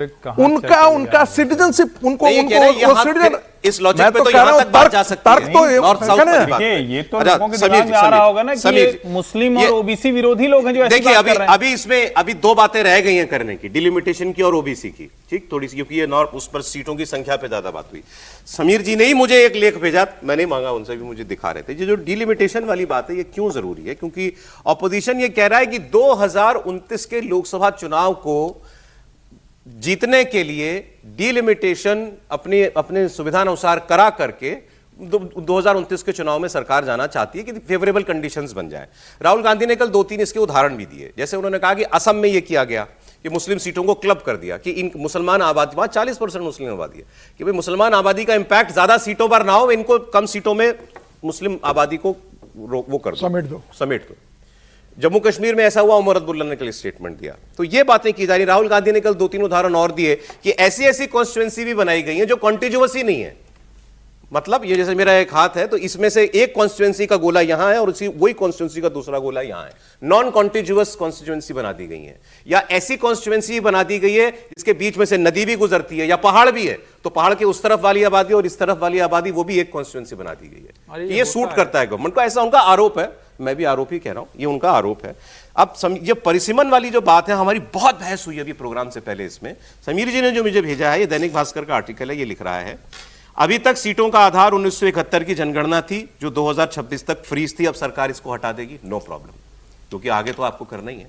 उनका सिटीजनशिप उनको सिटीजन इस लॉजिक पे तो यहां तक बात जा सकती है। तो नॉर्थ साउथ वाली बात ये तो लोगों के दिमाग में आ रहा होगा ना कि ये मुस्लिम और ओबीसी विरोधी लोग हैं जो ऐसी बात कर रहे हैं। अभी इसमें अभी दो बातें रह गई हैं करने की, डिलिमिटेशन की और ओबीसी की, ठीक, थोड़ी सी, क्योंकि ये नॉर्थ उस पर सीटों की संख्या पे ज्यादा बात हुई। समीर जी ने ही मुझे एक लेख भेजा, मैंने मांगा उनसे भी, मुझे दिखा रहे थे। ये जो डिलिमिटेशन वाली बात है ये क्यों जरूरी है, क्योंकि ऑपोजिशन ये कह रहा है कि 2029 के लोकसभा चुनाव को जीतने के लिए डिलिमिटेशन अपने सुविधा अनुसार करा करके 2029 के चुनाव में सरकार जाना चाहती है कि फेवरेबल कंडीशंस बन जाए। राहुल गांधी ने कल 2-3 इसके उदाहरण भी दिए। जैसे उन्होंने कहा कि असम में यह किया गया कि मुस्लिम सीटों को क्लब कर दिया कि इन मुसलमान आबादी, वहां 40% मुस्लिम आबादी है, कि भाई मुसलमान आबादी का इंपैक्ट ज्यादा सीटों पर ना हो, इनको कम सीटों में मुस्लिम आबादी को वो कर दो, समेट दो। जम्मू कश्मीर में ऐसा हुआ, उमर अब्दुल्ला ने कल स्टेटमेंट दिया। तो ये बातें की जा रही। राहुल गांधी ने कल 2-3 उदाहरण और दिए कि ऐसी ऐसी कॉन्स्टिट्यूएंसी भी बनाई गई है जो कॉन्टिग्युअस ही नहीं है। मतलब ये जैसे मेरा एक हाथ है तो इसमें से एक कॉन्स्टिट्यूएंसी का गोला यहां है और उसी वही कॉन्स्टिट्यूएंसी का दूसरा गोला यहां है। नॉन कॉन्टिग्युअस कॉन्स्टिट्यूएंसी बना दी गई है, या ऐसी कॉन्स्टिट्यूएंसी बना दी गई है जिसके बीच में से नदी भी गुजरती है या पहाड़ भी है, तो पहाड़ के उस तरफ वाली आबादी और इस तरफ वाली आबादी वो भी एक कॉन्स्टिट्यूएंसी बना दी गई है। ये सूट करता है गवर्नमेंट को, ऐसा उनका आरोप है। मैं भी आरोप ही कह रहा हूं, ये उनका आरोप है। अब ये परिसीमन वाली जो बात है, हमारी बहुत बहस हुई अभी प्रोग्राम से पहले इसमें। समीर जी ने जो मुझे भेजा है, ये दैनिक भास्कर का आर्टिकल है, ये लिख रहा है अभी तक सीटों का आधार 1971 की जनगणना थी जो 2026 तक फ्रीज थी, अब सरकार इसको हटा देगी, नो प्रॉब्लम, क्योंकि आगे तो आपको करना ही है।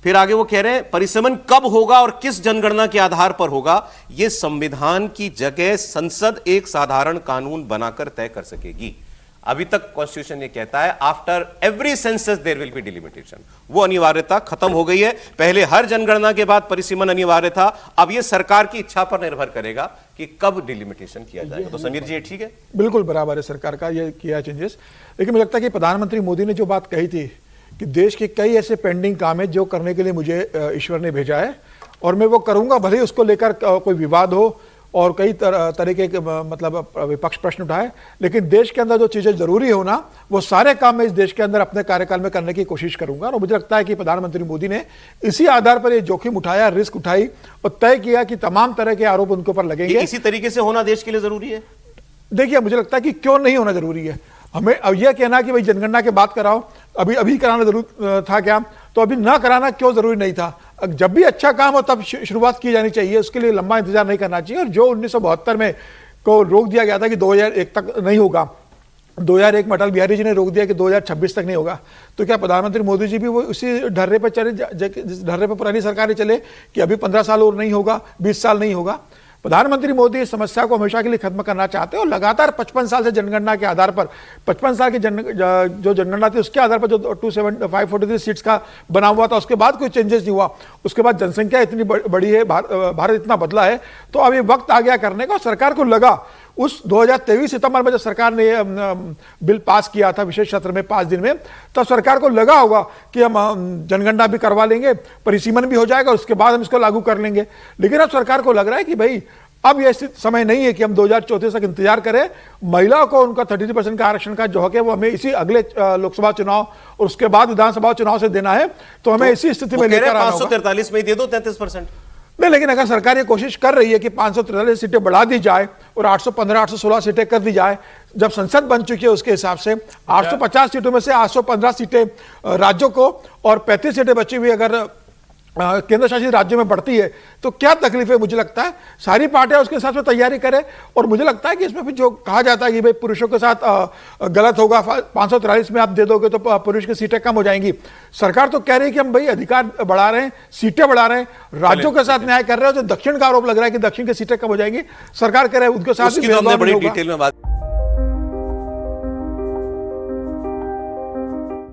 फिर आगे वो कह रहे हैं परिसीमन कब होगा और किस जनगणना के आधार पर होगा, यह संविधान की जगह संसद एक साधारण कानून बनाकर तय कर सकेगी। अभी तक कॉन्स्टिट्यूशन ये कहता है after every census there will be delimitation. वो अनिवार्यता खत्म हो गई है। पहले हर जनगणना के बाद परिसीमन अनिवार्य था, अब ये सरकार की इच्छा पर निर्भर करेगा कि कब डिलिमिटेशन किया जाएगा। तो समीर जी ठीक है, बिल्कुल बराबर है सरकार का ये किया चेंजेस। लेकिन मुझे लगता है कि प्रधानमंत्री मोदी ने जो बात कही थी कि देश के कई ऐसे पेंडिंग काम है जो करने के लिए मुझे ईश्वर ने भेजा है और मैं वो करूंगा, भले उसको लेकर कोई विवाद हो और कई तरीके के मतलब विपक्ष प्रश्न उठाए, लेकिन देश के अंदर जो चीज़ें जरूरी हो ना, वो सारे काम मैं इस देश के अंदर अपने कार्यकाल में करने की कोशिश करूंगा। और मुझे लगता है कि प्रधानमंत्री मोदी ने इसी आधार पर ये जोखिम उठाया, रिस्क उठाई और तय किया कि तमाम तरह के आरोप उनके ऊपर लगेंगे। इसी तरीके से होना देश के लिए जरूरी है। देखिए, मुझे लगता है कि क्यों नहीं होना जरूरी है। हमें अब यह कहना कि भाई जनगणना की बात कराओ, अभी कराना जरूर था क्या, तो अभी ना कराना क्यों जरूरी नहीं था। जब भी अच्छा काम हो तब शुरुआत की जानी चाहिए, उसके लिए लंबा इंतजार नहीं करना चाहिए। और जो 1972 में को रोक दिया गया था कि 2001 तक नहीं होगा, 2001 में अटल बिहारी जी ने रोक दिया कि 2026 तक नहीं होगा, तो क्या प्रधानमंत्री मोदी जी भी वो उसी ढर्रे पर चले जिस ढर्रे पर पुरानी सरकारें चले कि अभी 15 साल और नहीं होगा, 20 साल नहीं होगा। प्रधानमंत्री मोदी इस समस्या को हमेशा के लिए खत्म करना चाहते हैं और लगातार 55 साल से जनगणना के आधार पर, 55 साल की जो जनगणना थी उसके आधार पर जो 543 सीट्स का बना हुआ था, उसके बाद कोई चेंजेस नहीं हुआ। उसके बाद जनसंख्या इतनी बड़ी है, भारत इतना बदला है, तो अभी वक्त आ गया करने का। सरकार को लगा उस 2023 सितंबर में जब सरकार ने बिल पास किया था विशेष सत्र में 5 दिन में, तब सरकार को लगा होगा कि हम जनगणना भी करवा लेंगे, परिसीमन भी हो जाएगा, उसके बाद हम इसको लागू कर लेंगे। लेकिन अब सरकार को लग रहा है कि भाई अब यह समय नहीं है कि हम 2034 तक इंतजार करें। महिलाओं को उनका 33% का आरक्षण का जो हक है वो हमें इसी अगले लोकसभा चुनाव और उसके बाद विधानसभा चुनाव से देना है। तो हमें इसी स्थिति में लेकर आना होगा। 543 में दे दो 33%। नहीं, लेकिन अगर सरकार ये कोशिश कर रही है कि 543 सीटें बढ़ा दी जाए और 815 816 सीटें कर दी जाए, जब संसद बन चुकी है उसके हिसाब से 850 सीटों में से 815 सीटें राज्यों को और 35 सीटें बची हुई अगर केंद्र शासित राज्यों में बढ़ती है तो क्या तकलीफ है। मुझे लगता है सारी पार्टियां उसके हिसाब से तैयारी करें। और मुझे लगता है कि इसमें भी जो कहा जाता है कि भाई पुरुषों के साथ गलत होगा, 543 में आप दे दोगे तो पुरुष की सीटें कम हो जाएंगी। सरकार तो कह रही है कि हम भाई अधिकार बढ़ा रहे हैं, सीटें बढ़ा रहे हैं, राज्यों के साथ न्याय कर रहे हो। जो दक्षिण का आरोप लग रहा है कि दक्षिण की सीटें कम हो जाएंगी, सरकार कह रहे हैं उनके साथ भी बड़ी डिटेल में बात